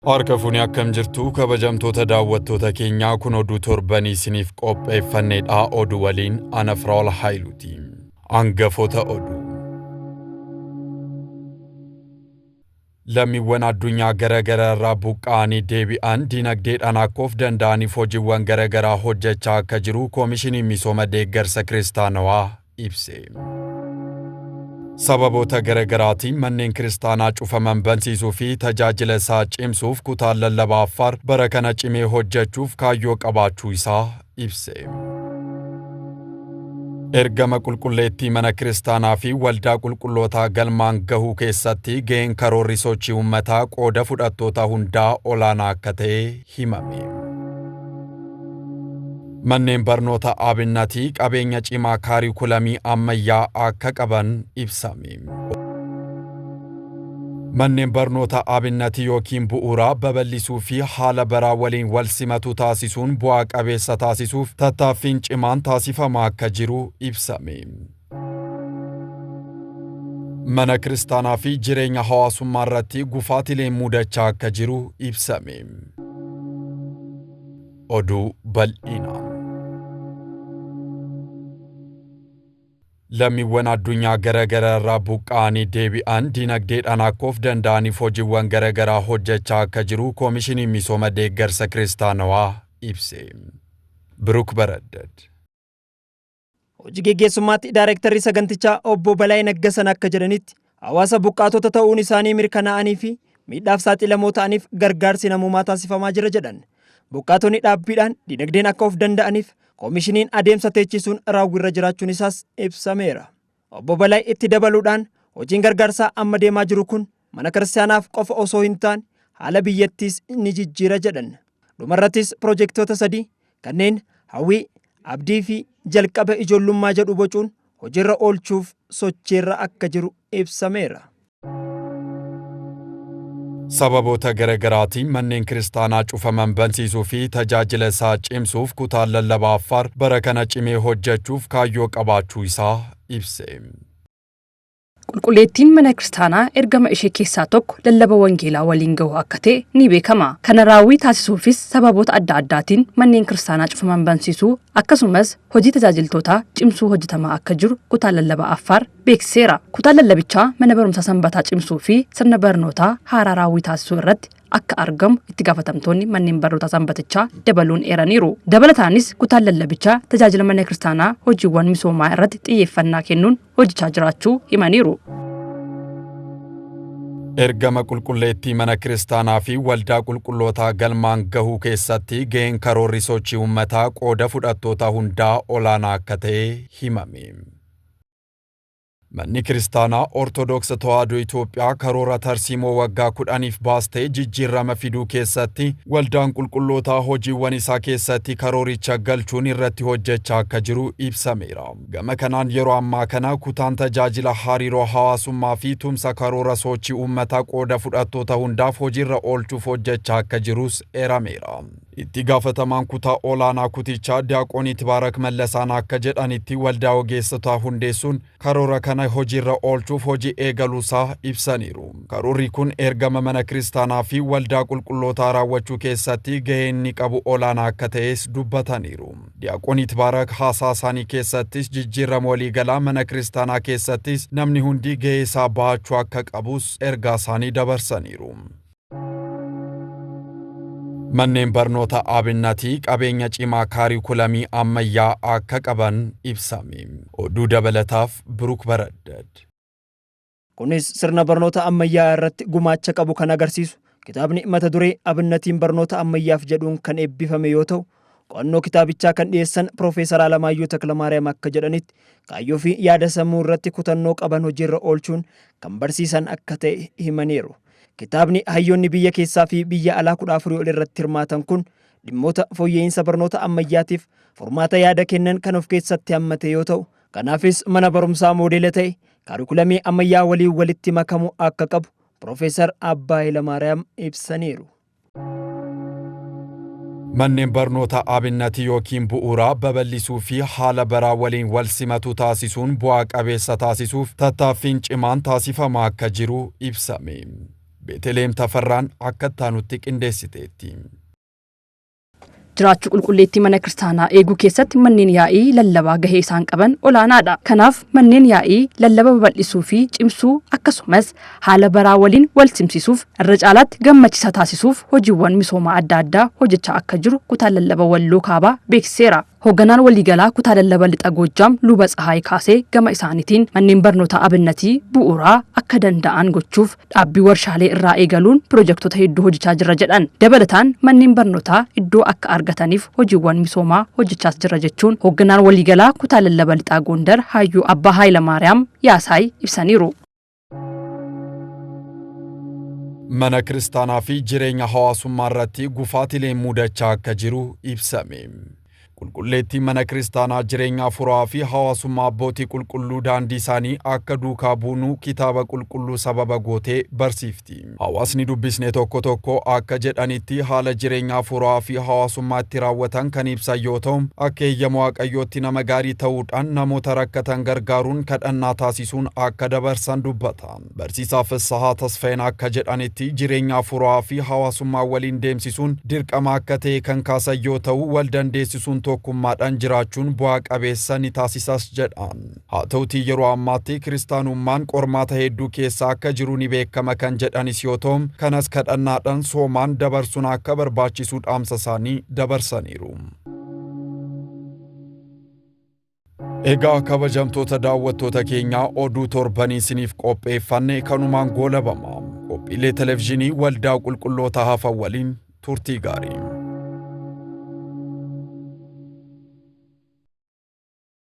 Harka fuunii akkam jirtu kabajamtoota daawwattoota keenyaa kun oduu torbanii isiniif qopheeffannedha. Oduu waliin ana Firaa'ol Haayiluuti. Hangafoota oduu. Lammiiwwan addunyaa garaagaraa irraa buqqa'anii deebi'an dinagdeedhaan akka of danda'aniif hojiiwwan garaagaraa hojjechaa akka jiru Koomishiniin Misooma Deeggarsa Kiristaanawaa ibse. Sababoota garaagaraatiin manneen kiristaanaa cufaman bansiisuu fi tajaajila isaa cimsuuf kutaan lallabaa Affaar bara kana cimee hojjechuuf kaayyoo qabaachuu isaa ibse. Ergama qulqulleettii mana kiristaanaa fi waldaa qulqullootaa galmaan gahuu keessatti ga'een karoorri sochii uummataa qooda fudhattoota hundaa olaanaa akka ta'e himame. Manneen barnoota abinnatii qabeenya cimaa kaarikulamii ammayyaa akka qaban ibsame. Manneen barnoota abinnatii yookiin bu'uuraa babal'isuu fi haala baraa waliin wal simatu taasisuun bu'aa qabeessa taasisuuf tattaaffiin cimaan taasifamaa akka jiru ibsame. Mana kiristaanaa fi jireenya hawaasummaa irratti gufaatileen mudachaa akka jiru ibsame. Oduu bal'inaan. Lammiiwwan addunyaa garaagaraa irraa buqqa'anii deebi'an dinagdeedhaan akka of danda'aniif hojiiwwan garaagaraa hojjechaa akka jiru Koomishiniin Misooma Deeggarsa Kiristaanawaa ibse. Biruk Baraddad. Hojii geggeessummaatti Daayirektarri sagantichaa Obbo Balaayi Naggasan akka jedhanitti hawaasa buqqaatota ta'uun isaanii mirkanaa'anii fi miidhaaf saaxilamoo ta'aniif gargaarsi namummaa taasifamaa jira jedhan. Buqqaatonni dhaabbiidhaan dinagdeen akka of danda'aniif koomishiniin adeemsa teechisuun raawwirra jiraachuun isaas ibsameera. Obbo Balaayi itti dabaluudhaan hojiin gargaarsaa amma deemaa jiru kun mana kiristaanaaf qofa osoo hin taane haala biyyattiis ni jijjiira jedhan. Dhumarrattis piroojeektoota 3 kanneen hawwii, abdii fi jalqaba ijoollummaa jedhu bocuun hojiirra oolchuuf sochiirra akka jiru ibsameera. Sababoota garaagaraatiin manneen kiristaanaa cufaman bansiisuu fi tajaajila isaa cimsuuf kutaan lallabaa Affaar bara kana cimee hojjechuuf kaayyoo qabaachuu isaa ibse. Qulqulleettiin mana kiristaanaa ergama ishee keessaa tokko lallaba wangeelaa waliin gahu akka ta'e ni beekama. Kana raawwii taasisuufis sababoota adda addaatiin manneen kiristaanaa cufaman bansiisuu akkasumas hojii tajaajiltootaa cimsuu hojjetamaa akka jiru kutaan lallabaa Affaar beeksiseera. Kutaan lallabichaa mana barumsaa sanbataa cimsuu fi sirna barnootaa haaraa raawwii taasisuu irratti akka argamu itti gaafatamtoonni manneen barnootaa sanbatichaa dabaluun eeraniiru. Dabalataanis kutaan lallabichaa tajaajila mana kiristaanaa hojiiwwan misoomaa irratti xiyyeeffannaa kennuun hojjechaa jiraachuu himaniiru. Ergama qulqulleettii mana kiristaanaa fi waldaa qulqullootaa galmaan gahuu keessatti ga'een karoorri sochii uummataa qooda fudhattoota hundaa olaanaa akka ta'e himame. Manni kiristaanaa Ortodoks Tawaahidoo Itoophiyaa karoora tarsiimoo waggaa 10f baastee jijjiirama fiduu keessatti waldaan qulqullootaa hojiiwwan isaa keessatti karooricha galchuun irratti hojjechaa akka jiru ibsameera. Gama kanaan yeroo ammaa kana kutaan tajaajila hariiroo hawaasummaa fi tumsa karoora sochii uummataa qooda fudhattoota hundaaf hojiirra oolchuuf hojjechaa akka jirus eerameera. Itti gaafatamaan kutaa olaanaa kutichaa Diyaaqoonii Tibaarak Mallasaan akka jedhanitti waldaa ogeessotaa hundeessuun karoora kana hojiirra oolchuuf hojii eegaluusaa ibsaniiru. Karoorri kun ergama mana kiristaanaa fi waldaa qulqullootaa raawwachuu keessatti gahee inni qabu olaanaa akka ta'es dubbataniiru. Diyaaqoonii Tibaarak haasaa isaanii keessattis jijjiirama waliigalaa mana kiristaanaa keessattis namni hundi gahee isaa bahachuu akka qabus ergaa isaanii dabarsaniiru. Manneen barnoota abinnatii qabeenya cimaa kaarikulamii ammayyaa akka qaban ibsame. Oduu dabalataaf Biruk Baraddad. Kunis sirna barnoota ammayyaa irratti gumaacha qabu kan agarsiisu kitaabni mata duree abinnatiin barnoota ammayyaaf jedhuun kan eebbifame yoo ta'u, qo'annoo kitaabichaa kan dhiyeessan Profeesar Alamaayyoo Taklamaariyaam akka jedhanitti kaayyoo fi yaada sammuu irratti kutannoo qaban hojiirra oolchuun kan barsiisan akka ta'e himaniiru. Kitaabni hayyoonni biyya keessaa fi biyya alaa 14 ol irratti hirmaatan kun dhimmoota fooyya'insa barnoota ammayyaatiif furmaata yaada kennan kan of keessatti hammate yoo ta'u, kanaafis mana barumsaa moodeela ta'e kaarikulamii ammayyaa waliin walitti makamu akka qabu Profeesar Abbaa Hayilamaariyaam ibsaniiru. Manneen barnoota abinnatii yookiin bu'uuraa babal'isuu fi haala baraa waliin wal simatu taasisuun bu'aa qabeessa taasisuuf tattaaffiin cimaan taasifamaa akka jiru ibsame. Beeteleem Tafarraan akka taanutti qindeessiteetti. Jiraachuu qulqulleettii mana kiristaanaa eeguu keessatti manneen yaa'ii lallabaa gahee isaan qaban olaanaadha. Kanaaf manneen yaa'ii lallaba babal'isuu fi cimsuu akkasumas haala baraa waliin wal simsiisuuf irra caalaatti gammachiisa taasisuuf hojiiwwan misoomaa adda addaa hojjechaa akka jiru kutaa lallaba Walloo Kaabaa beeksiseera. Hoogganaan waliigalaa kutaa lallaba Lixa Goojjaam Luba Tsahaay kaasee gama isaaniitiin manneen barnoota abinnatii bu'uuraa akka danda'an gochuuf dhaabbii warshaalee irraa eegaluun piroojektota hedduu hojjechaa jira jedhan. Dabalataan manneen barnootaa iddoo akka argataniif hojiiwwan misoomaa hojjechaas jira jechuun hoogganaan waliigalaa kutaa lallaba Lixaa Gondar Hayyuu Abbaa Haayilamaariyaam Yaasaay ibsaniiru. Mana kiristaanaa fi jireenya hawaasummaa irratti gufaatileen mudachaa akka jiru ibsame. Qulqulleettii mana kiristaanaa jireenya furaa fi hawaasummaa abbootii qulqulluu daandii isaanii akka duukaa buunu kitaaba qulqulluu sababa gootee barsiifti. Hawaasni dubbisne tokko akka jedhanitti haala jireenya furaa fi hawaasummaa itti raawwatan kan ibsan yoo ta'u, akka eeyyama Waaqayyootti nama gaarii ta'uudhaan namoota rakkatan gargaaruun kadhannaa taasisuun akka dabarsan dubbatan. Barsiisaa Fissahaa Tasfaayeen akka jedhanitti jireenya furaa fi hawaasummaa waliin deemsisuun dirqama akka ta'e kan kaasan yoo ta'u, wal dandeessisuun tokkummaadhaan jiraachuun bu'aa qabeessa ni taasisas jedhan. Haa ta'utii yeroo ammaatti kiristaanummaan qormaata hedduu keessa akka jiru ni beekama kan jedhanis yoo ta'u, kanas kadhannaadhaan soomaan dabarsuun akka barbaachisu dhaamsa isaanii dabarsaniiru. Egaa kabajamtoota daawwattoota keenyaa oduu torbanii isiniif qopheeffanne kanumaan goolabama. Qophiilee televezyiinii waldaa qulqulloota hafan waliin turtii gaarii.